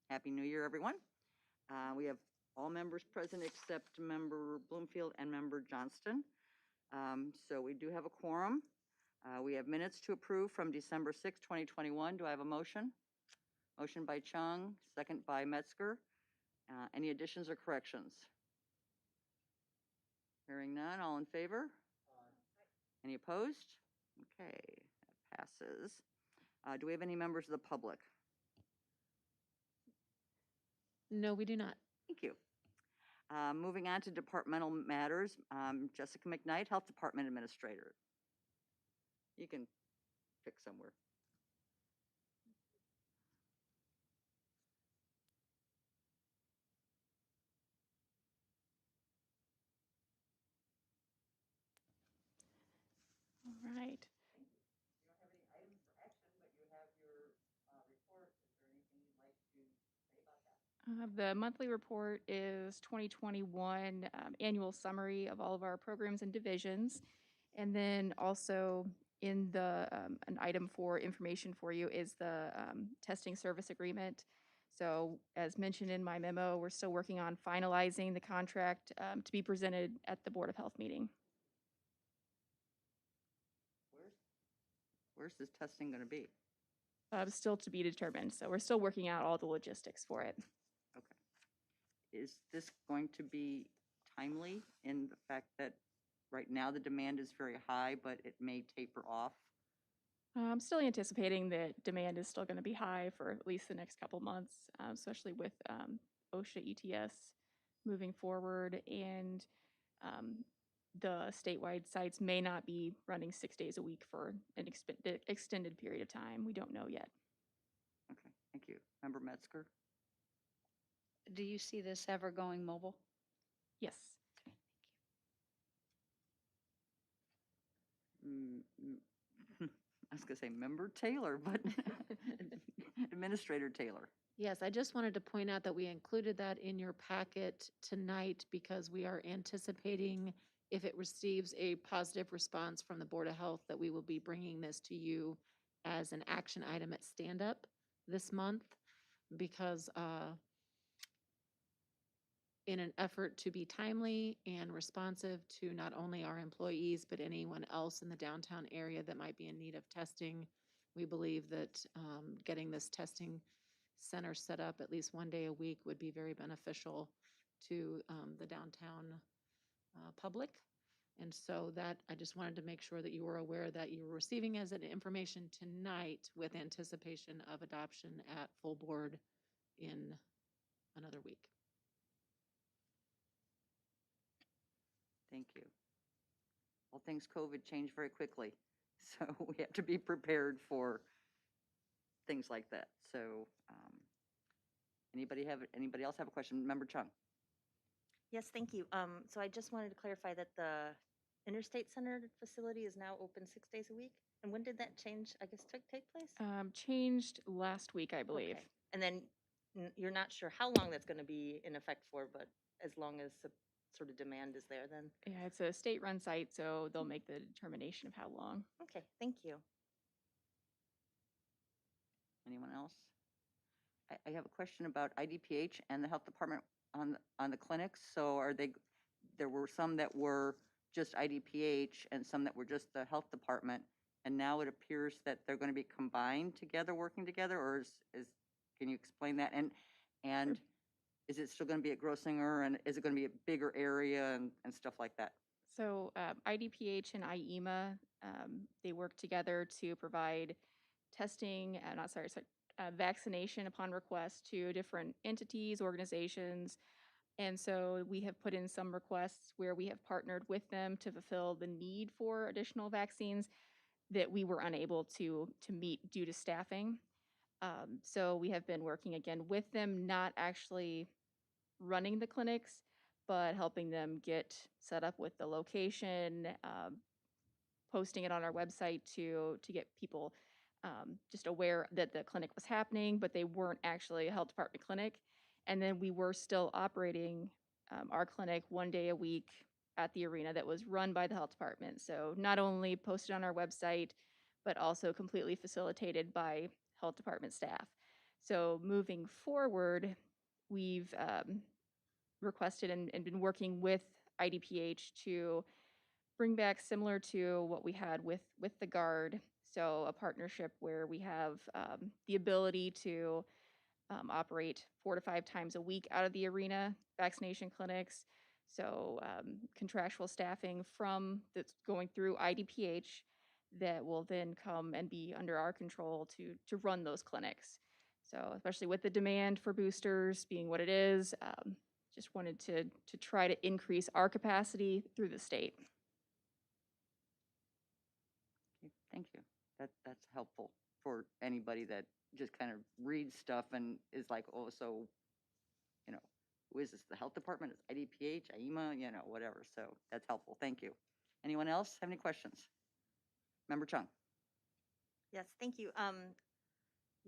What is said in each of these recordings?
Happy New Year, everyone. We have all members present except Member Bloomfield and Member Johnston. So we do have a quorum. We have minutes to approve from December 6, 2021. Do I have a motion? Motion by Chung, second by Metzger. Any additions or corrections? Hearing none, all in favor? Any opposed? Okay, that passes. Do we have any members of the public? No, we do not. Thank you. Moving on to Departmental Matters, Jessica McKnight, Health Department Administrator. You can pick somewhere. All right. You don't have any items for action, but you have your report. Is there anything you'd like to say about that? The monthly report is 2021 annual summary of all of our programs and divisions. And then also in the an item for information for you is the testing service agreement. So as mentioned in my memo, we're still working on finalizing the contract to be presented at the Board of Health meeting. Where's this testing going to be? Still to be determined. So we're still working out all the logistics for it. Okay. Is this going to be timely in the fact that right now the demand is very high, but it may taper off? I'm still anticipating that demand is still going to be high for at least the next couple months, especially with OSHA ETS moving forward, and the statewide sites may not be running 6 days a week for an extended period of time. We don't know yet. Okay, thank you. Member Metzger? Do you see this ever going mobile? Yes. I was going to say Member Taylor, but Administrator Taylor. Yes, I just wanted to point out that we included that in your packet tonight because we are anticipating, if it receives a positive response from the Board of Health, that we will be bringing this to you as an action item at stand-up this month, because in an effort to be timely and responsive to not only our employees, but anyone else in the downtown area that might be in need of testing, we believe that getting this testing center set up at least one day a week would be very beneficial to the downtown public. And so that, I just wanted to make sure that you were aware that you were receiving as an information tonight with anticipation of adoption at full board in another week. Thank you. Well, things COVID change very quickly, so we have to be prepared for things like that. So anybody else have a question? Member Chung? Yes, thank you. So I just wanted to clarify that the Interstate Center facility is now open 6 days a week. And when did that change, I guess, take place? Changed last week, I believe. Okay. And then you're not sure how long that's going to be in effect for, but as long as the sort of demand is there then? Yeah, it's a state-run site, so they'll make the determination of how long. Okay, thank you. Anyone else? I have a question about IDPH and the health department on the clinics. So there were some that were just IDPH and some that were just the health department, and now it appears that they're going to be combined together, working together, or can you explain that? And is it still going to be at Grossinger, and is it going to be a bigger area and stuff like that? So IDPH and IEMA, they work together to provide testing, vaccination upon request to different entities, organizations. And so we have put in some requests where we have partnered with them to fulfill the need for additional vaccines that we were unable to meet due to staffing. So we have been working again with them, not actually running the clinics, but helping them get set up with the location, posting it on our website to get people just aware that the clinic was happening, but they weren't actually a health department clinic. And then we were still operating our clinic 1 day a week at the arena that was run by the health department. So not only posted on our website, but also completely facilitated by health department staff. So moving forward, we've requested and been working with IDPH to bring back similar to what we had with the Guard. So a partnership where we have the ability to operate 4 to 5 times a week out of the arena vaccination clinics. So contractual staffing from that's going through IDPH that will then come and be under our control to run those clinics. So especially with the demand for boosters being what it is, just wanted to try to increase our capacity through the state. Okay, thank you. That's helpful for anybody that just kind of reads stuff and is like, oh, so, you know, who is this? The health department? It's IDPH, IEMA, you know, whatever. So that's helpful. Thank you. Anyone else have any questions? Member Chung. Yes, thank you.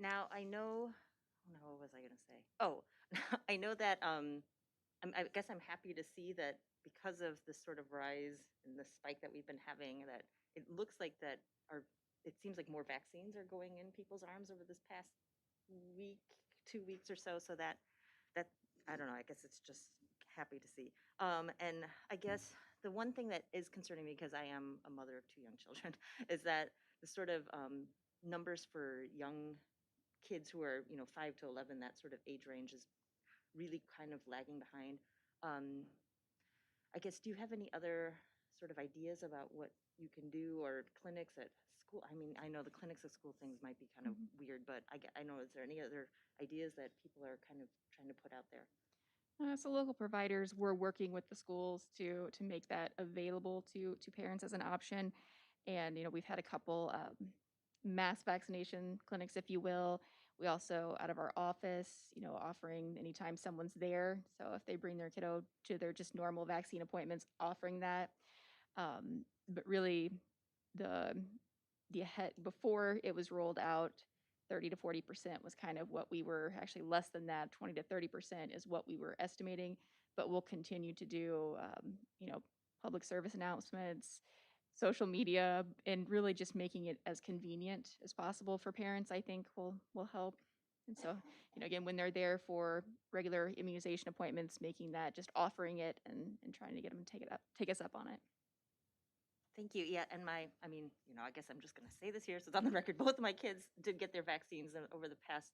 Now I know, oh no, what was I gonna say? Oh, I know that, I guess I'm happy to see that because of this sort of rise and the spike that we've been having, that it looks like that it seems like more vaccines are going in people's arms over this past week, 2 weeks or so. So that, I don't know, I guess it's just happy to see. And I guess the one thing that is concerning me, because I am a mother of 2 young children, is that the sort of numbers for young kids who are, 5 to 11, that sort of age range is really kind of lagging behind. Um, I guess, do you have any other sort of ideas about what you can do, or clinics at school? I mean, I know the clinics at school things might be kind of weird, but I know, is there any other ideas that people are kind of trying to put out there? So local providers, we're working with the schools to make that available to parents as an option. And, we've had a couple mass vaccination clinics, if you will. We also, out of our office, offering anytime someone's there. So if they bring their kiddo to their just normal vaccine appointments, offering that. But really, the ahead before it was rolled out, 30 to 40% was kind of what we were, actually less than that, 20 to 30% is what we were estimating. But we'll continue to do, public service announcements, social media, and really just making it as convenient as possible for parents, I think will help. And so, again, when they're there for regular immunization appointments, making that, just offering it and trying to get them to take us up on it. Thank you. Yeah, and I mean, I guess I'm just going to say this here, so it's on the record. Both of my kids did get their vaccines over the past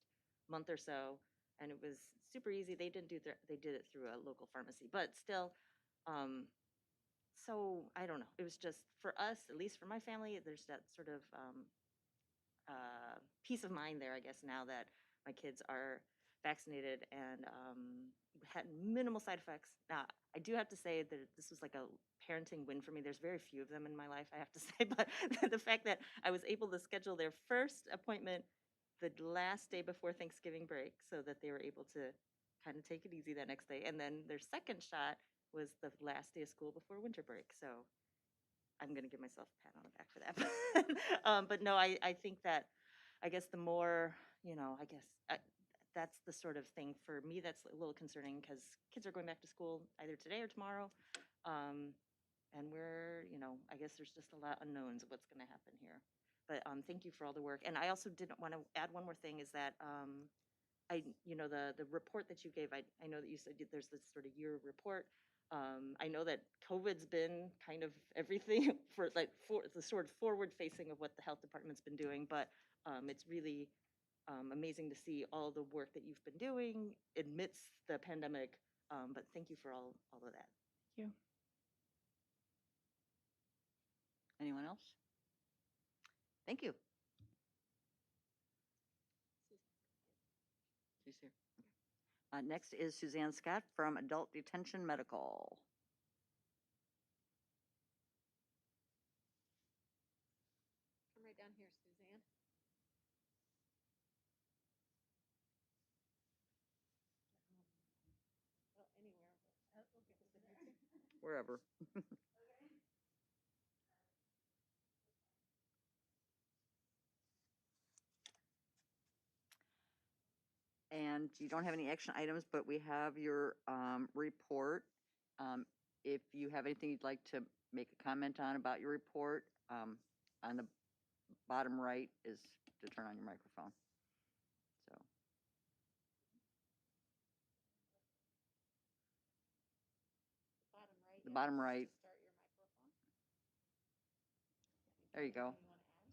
month or so, and it was super easy. They didn't they did it through a local pharmacy, but still, so I don't know. It was just for us, at least for my family, there's that sort of peace of mind there, I guess, now that my kids are vaccinated and had minimal side effects. Now, I do have to say that this was like a parenting win for me. There's very few of them in my life, I have to say, but the fact that I was able to schedule their first appointment the last day before Thanksgiving break so that they were able to kind of take it easy that next day. And then their second shot was the last day of school before winter break. So I'm going to give myself a pat on the back for that. But no, I think that, I guess the more, that's the sort of thing for me that's a little concerning, because kids are going back to school either today or tomorrow. And I guess there's just a lot of unknowns of what's going to happen here. But thank you for all the work. And I also did want to add one more thing, is that the report that you gave, I know that you said there's this sort of year report. I know that COVID's been kind of everything for the sort of forward facing of what the health department's been doing, but it's really amazing to see all the work that you've been doing amidst the pandemic. But thank you for all of that. Thank you. Anyone else? Thank you. She's here. Okay. Next is Suzanne Scott from Adult Detention Medical. Come right down here, Suzanne. Well, anywhere. Wherever. And you don't have any action items, but we have your report. If you have anything you'd like to make a comment on about your report, on the bottom right is to turn on your microphone. So bottom right. There you go.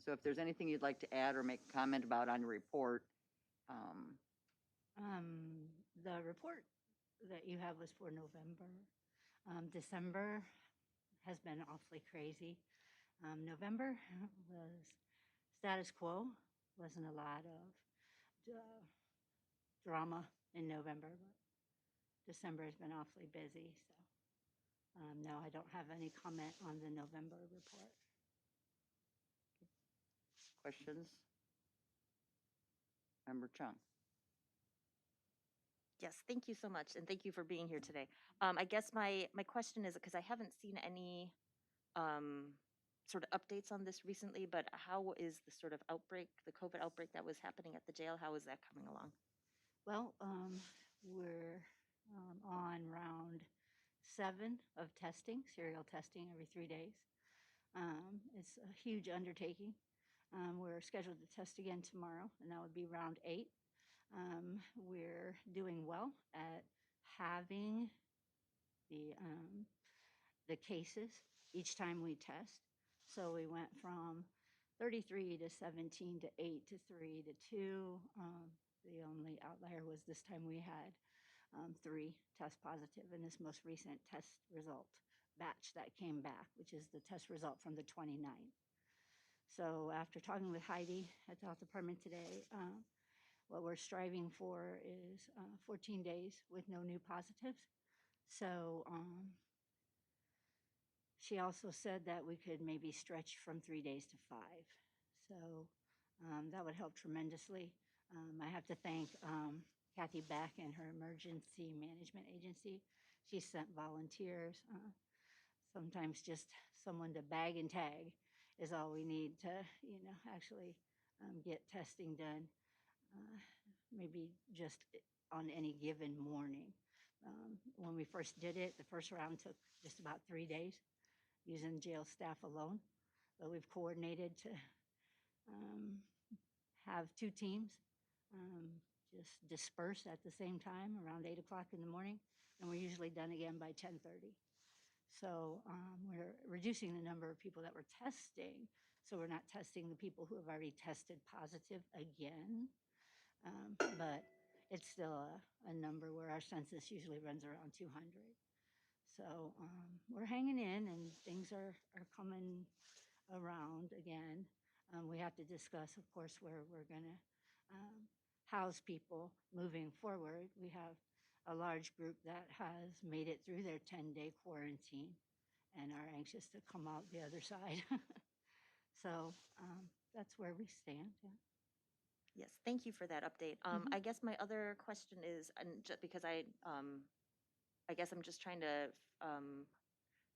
So if there's anything you'd like to add or make a comment about on your report, The report that you have was for November. December has been awfully crazy. November was status quo. Wasn't a lot of drama in November, but December has been awfully busy. So no, I don't have any comment on the November report. questions? Member Chung. Yes, thank you so much, and thank you for being here today. I guess my question is, because I haven't seen any sort of updates on this recently, but how is the sort of outbreak, the COVID outbreak that was happening at the jail, how is that coming along? Well, we're on round 7 of testing, serial testing every 3 days. It's a huge undertaking. We're scheduled to test again tomorrow, and that would be round 8. We're doing well at having the cases each time we test. So we went from 33 to 17 to 8 to 3 to 2. The only outlier was this time we had 3 test positive in this most recent test result batch that came back, which is the test result from the 29th. So after talking with Heidi at the health department today, what we're striving for is 14 days with no new positives. So she also said that we could maybe stretch from 3 days to 5. So that would help tremendously. I have to thank Kathy Beck and her emergency management agency. She sent volunteers. Sometimes just someone to bag and tag is all we need to, actually get testing done. Maybe just on any given morning. When we first did it, the first round took just about 3 days using jail staff alone. But we've coordinated to have 2 teams just disperse at the same time around 8 o'clock in the morning. And we're usually done again by 10:30. So we're reducing the number of people that we're testing. So we're not testing the people who have already tested positive again. But it's still a number where our census usually runs around 200. So we're hanging in, and things are coming around again. We have to discuss, of course, where we're going to house people moving forward. We have a large group that has made it through their 10-day quarantine and are anxious to come out the other side. So that's where we stand. Yeah. Yes, thank you for that update. I guess my other question is, and just because I guess I'm just trying to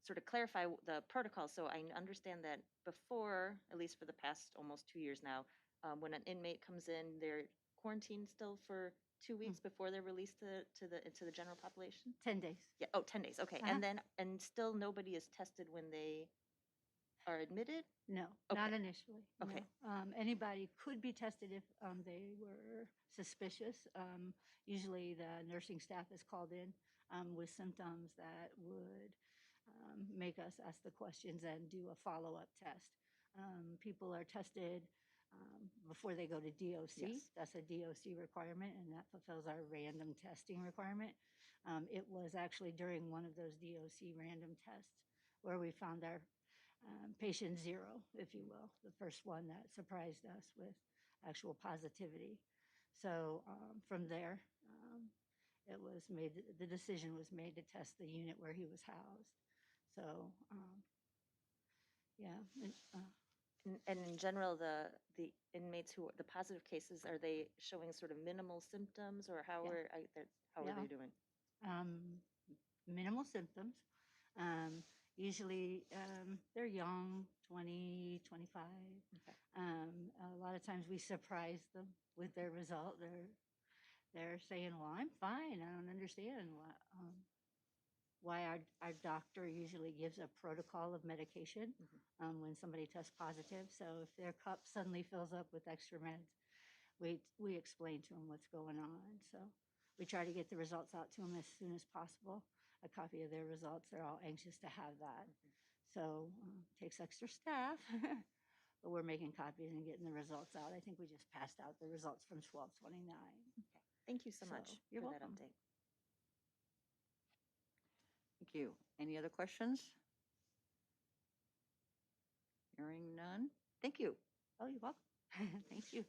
sort of clarify the protocol. So I understand that before, at least for the past almost 2 years now, when an inmate comes in, they're quarantined still for 2 weeks before they're released to the general population? 10 days. Yeah. Oh, 10 days. Okay. And still nobody is tested when they are admitted? No, Okay. not initially. Okay. No. Anybody could be tested if they were suspicious. Usually the nursing staff is called in with symptoms that would make us ask the questions and do a follow-up test. People are tested before they go to DOC. Yes. That's a DOC requirement, and that fulfills our random testing requirement. It was actually during one of those DOC random tests where we found our patient 0, if you will, the first one that surprised us with actual positivity. So from there, it was made, the decision was made to test the unit where he was housed. So, yeah. And in general, the inmates the positive cases, are they showing sort of minimal symptoms, or how Yeah. how are Yeah. they doing? Minimal symptoms. Usually they're young, 20, 25. Okay. A lot of times we surprise them with their result. They're saying, well, I'm fine. I don't understand why our doctor usually gives a protocol of medication when somebody tests positive. So if their cup suddenly fills up with extra meds, we explain to them what's going on. So we try to get the results out to them as soon as possible. a copy of their results. They're all anxious to have that. So takes extra staff, but we're making copies and getting the results out. I think we just passed out the results from 1229. Thank you so So, much you're for that welcome. update. Thank you. Any other questions? Hearing none. Thank you. Oh, you're welcome. Thank you.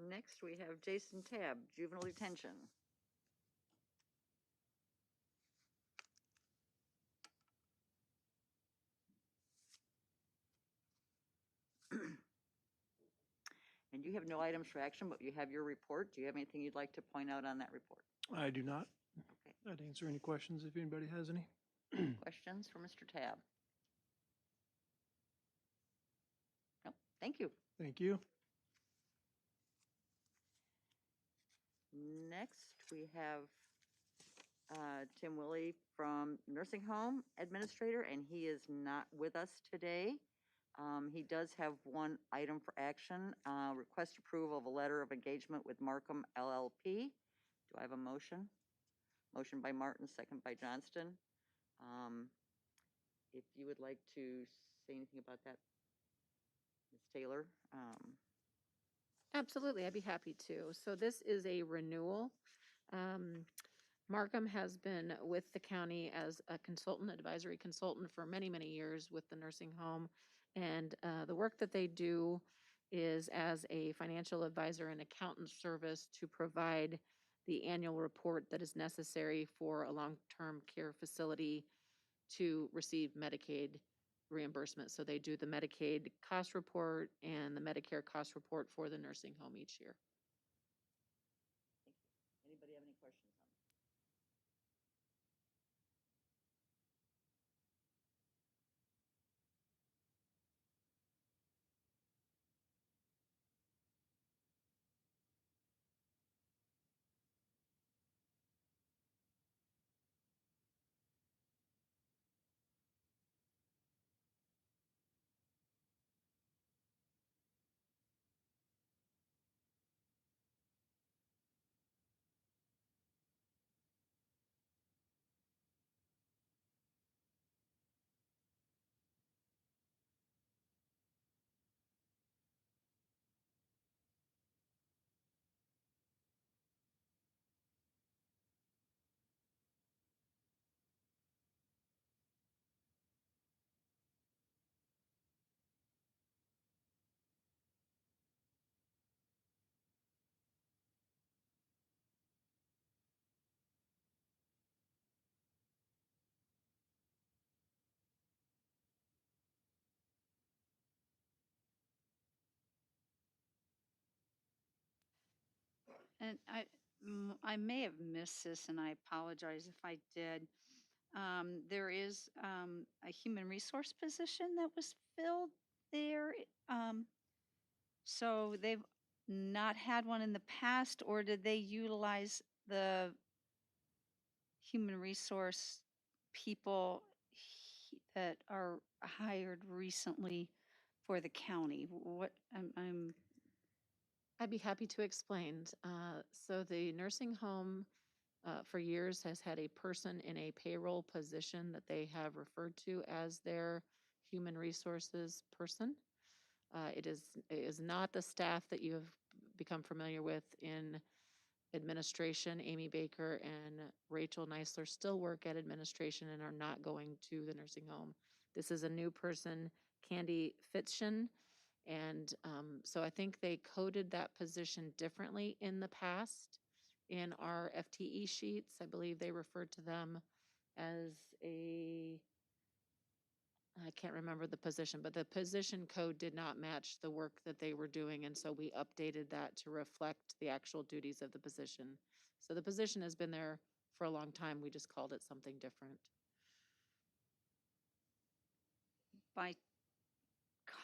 Next, we have Jason Tabb, Juvenile Detention. And you have no items for action, but you have your report. Do you have anything you'd like to point out on that report? I do not. Okay. I'd answer any questions if anybody has any. Questions for Mr. Tabb? Nope. Thank you. Thank you. Next, we have Tim Willie from Nursing Home Administrator, and he is not with us today. He does have one item for action, request approval of a letter of engagement with Markham LLP. Do I have a motion? Motion by Martin, second by Johnston. If you would like to say anything about that, Ms. Taylor. Absolutely, I'd be happy to. So this is a renewal. Markham has been with the county as a consultant, advisory consultant for many, many years with the nursing home. And the work that they do is as a financial advisor and accountant service to provide the annual report that is necessary for a long-term care facility to receive Medicaid reimbursement. So they do the Medicaid cost report and the Medicare cost report for the nursing home each year. Anybody have any questions on this? And I may have missed this, and I apologize if I did. There is a human resource position that was filled there. So they've not had one in the past, or did they utilize the human resource people that are hired recently for the county? What I'm I'd be happy to explain. So the nursing home for years has had a person in a payroll position that they have referred to as their human resources person. It is not the staff that you have become familiar with in administration. Amy Baker and Rachel Neisler still work at administration and are not going to the nursing home. This is a new person, Candy Fitzshin. And so I think they coded that position differently in the past in our FTE sheets. I believe they referred to them as I can't remember the position, but the position code did not match the work that they were doing. And so we updated that to reflect the actual duties of the position. So the position has been there for a long time. We just called it something different. by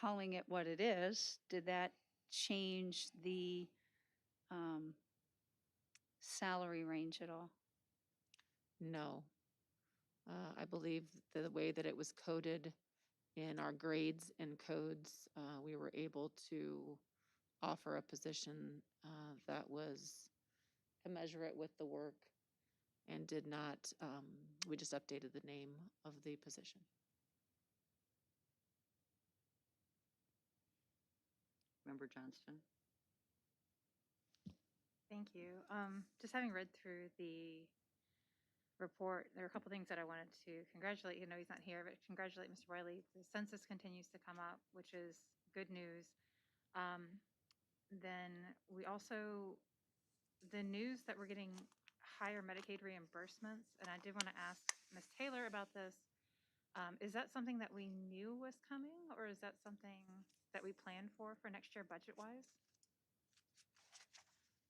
calling it what it is, did that change the salary range at all? No. I believe the way that it was coded in our grades and codes, we were able to offer a position that was commensurate with the work and did not, we just updated the name of the position. Member Johnston? Thank you. Just having read through the report, there are a couple things that I wanted to congratulate. You know, he's not here, but congratulate Mr. Wiley. The census continues to come up, which is good news. Then we also, the news that we're getting higher Medicaid reimbursements, and I did want to ask Ms. Taylor about this. Is that something that we knew was coming, or is that something that we planned for next year budget-wise?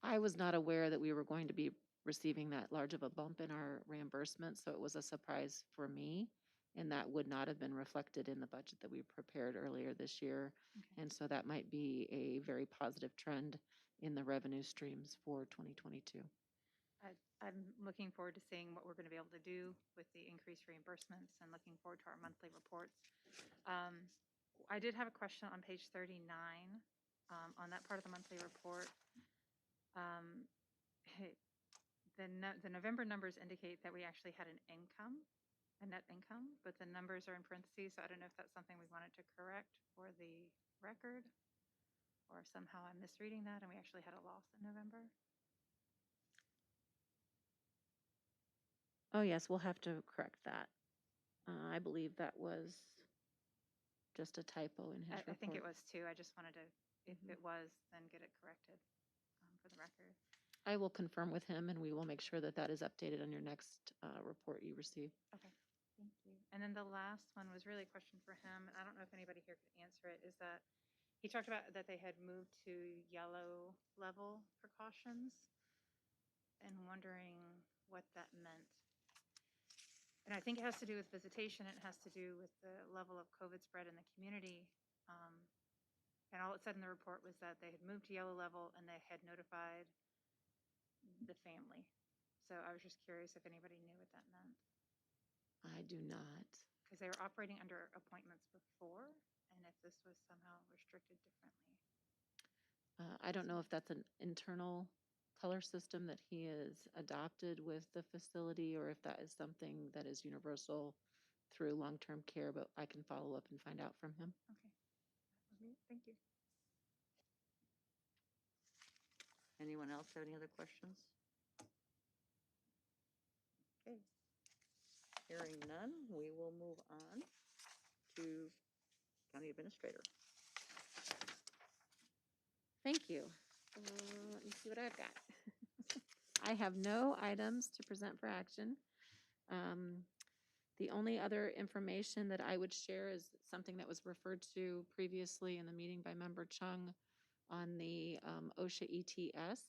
I was not aware that we were going to be receiving that large of a bump in our reimbursement, so it was a surprise for me. And that would not have been reflected in the budget that we prepared earlier this year. Okay. And so that might be a very positive trend in the revenue streams for 2022. I'm looking forward to seeing what we're going to be able to do with the increased reimbursements and looking forward to our monthly reports. I did have a question on page 39 on that part of the monthly report. The November numbers indicate that we actually had a net income, but the numbers are in parentheses, so I don't know if that's something we wanted to correct for the record, or somehow I'm misreading that and we actually had a loss in November. Oh, yes, we'll have to correct that. I believe that was just a typo in his report. I think it was too. I just wanted to, if Mhm. it was, then get it corrected for the record. I will confirm with him and we will make sure that that is updated on your next report you receive. Okay, thank you. And then the last one was really a question for him, and I don't know if anybody here could answer it, is that he talked about that they had moved to yellow level precautions and wondering what that meant. And I think it has to do with visitation. It has to do with the level of COVID spread in the community. And all it said in the report was that they had moved to yellow level and they had notified the family. So I was just curious if anybody knew what that meant. I do not. Because they were operating under appointments before, and if this was somehow restricted differently. I don't know if that's an internal color system that he has adopted with the facility or if that is something that is universal through long-term care, but I can follow up and find out from him. Okay, that was me. Thank you. Anyone else have any other questions? Okay. Hearing none, we will move on to County Administrator. Thank you. Let me see what I've got. I have no items to present for action. The only other information that I would share is something that was referred to previously in the meeting by Member Chung on the OSHA ETS.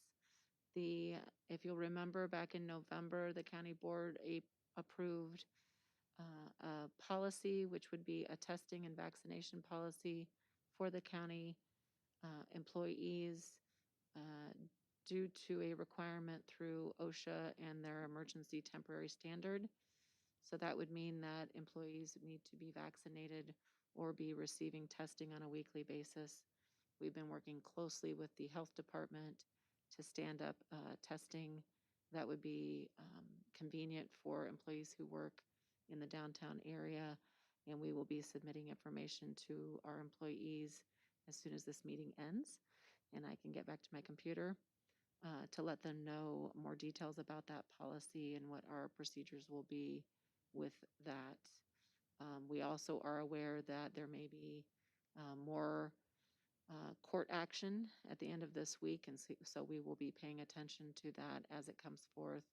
If you'll remember, back in November, the county board approved a policy, which would be a testing and vaccination policy for the county employees due to a requirement through OSHA and their emergency temporary standard. So that would mean that employees need to be vaccinated or be receiving testing on a weekly basis. We've been working closely with the health department to stand up testing that would be convenient for employees who work in the downtown area. And we will be submitting information to our employees as soon as this meeting ends. And I can get back to my computer to let them know more details about that policy and what our procedures will be with that. We also are aware that there may be more court action at the end of this week, and so we will be paying attention to that as it comes forth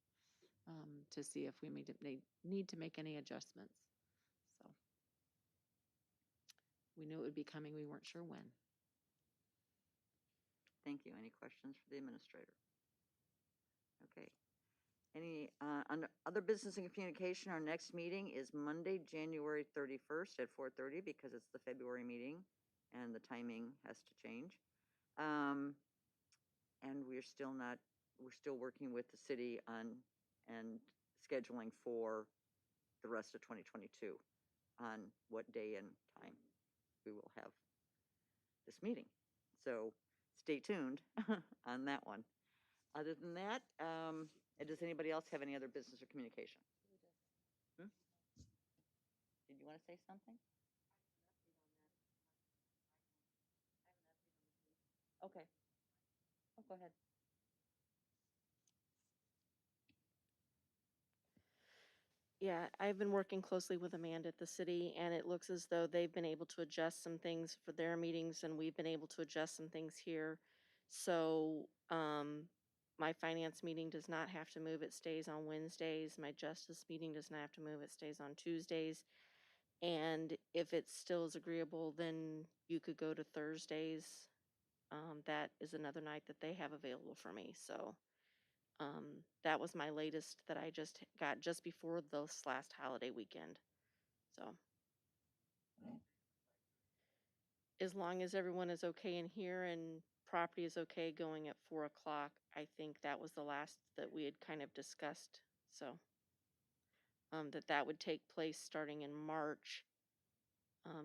to see if we need to make any adjustments. So we knew it would be coming, we weren't sure when. Thank you. Any questions for the administrator? Okay. Any under other business and communication, our next meeting is Monday, January 31st at 4:30 because it's the February meeting and the timing has to change. And we're still working with the city on and scheduling for the rest of 2022 on what day and time we will have this meeting. So stay tuned on that one. Other than that, And does anybody else have any other business or communication? Hmm? Did you want to say something? Okay. Oh, go ahead. Yeah, I've been working closely with Amanda at the city, and it looks as though they've been able to adjust some things for their meetings, and we've been able to adjust some things here. So, my finance meeting does not have to move, it stays on Wednesdays. My justice meeting does not have to move, it stays on Tuesdays. And if it still is agreeable, then you could go to Thursdays. That is another night that they have available for me, so. That was my latest that I just got just before this last holiday weekend. So, as long as everyone is okay in here and property is okay going at 4 o'clock, I think that was the last that we had kind of discussed. So, that would take place starting in March.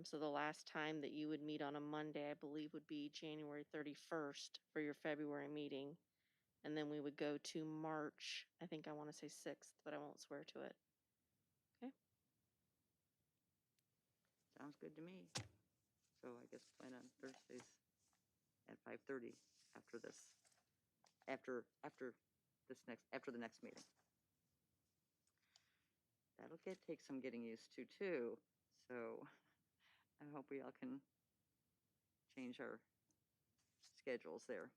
So the last time that you would meet on a Monday, I believe, would be January 31st for your February meeting. And then we would go to March, I think I want to say 6th, but I won't swear to it. Sounds good to me. So I guess plan on Thursdays at 5:30 after this, after the next meeting. That'll take some getting used to too. So I hope we all can change our schedules there.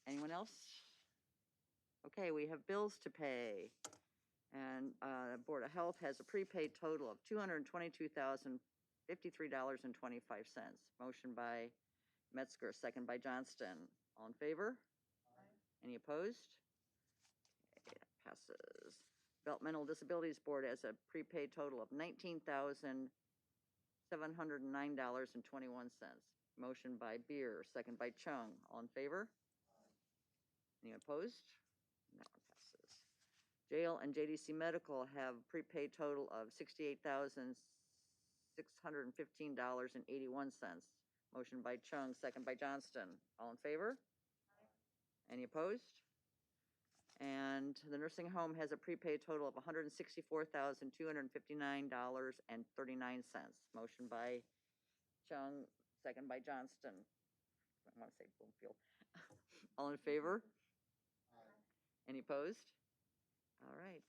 Anyone else? Okay, we have bills to pay. And Board of Health has a prepaid total of $222,053.25. Motion by Metzger, second by Johnston. All in favor? Any opposed? Okay, that passes. Developmental Disabilities Board has a prepaid total of $19,709.21. Motion by Beer, second by Chung. All in favor? Any opposed? That one passes. Jail and JDC Medical have prepaid total of $68,615.81. Motion by Chung, second by Johnston. All in favor? Any opposed? And the nursing home has a prepaid total of $164,259.39. Motion by Chung, second by Johnston. I want to say Bloomfield. All in favor? Any opposed? All right,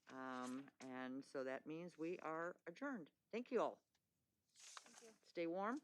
and so that means we are adjourned. Thank you all. Thank you. Stay warm.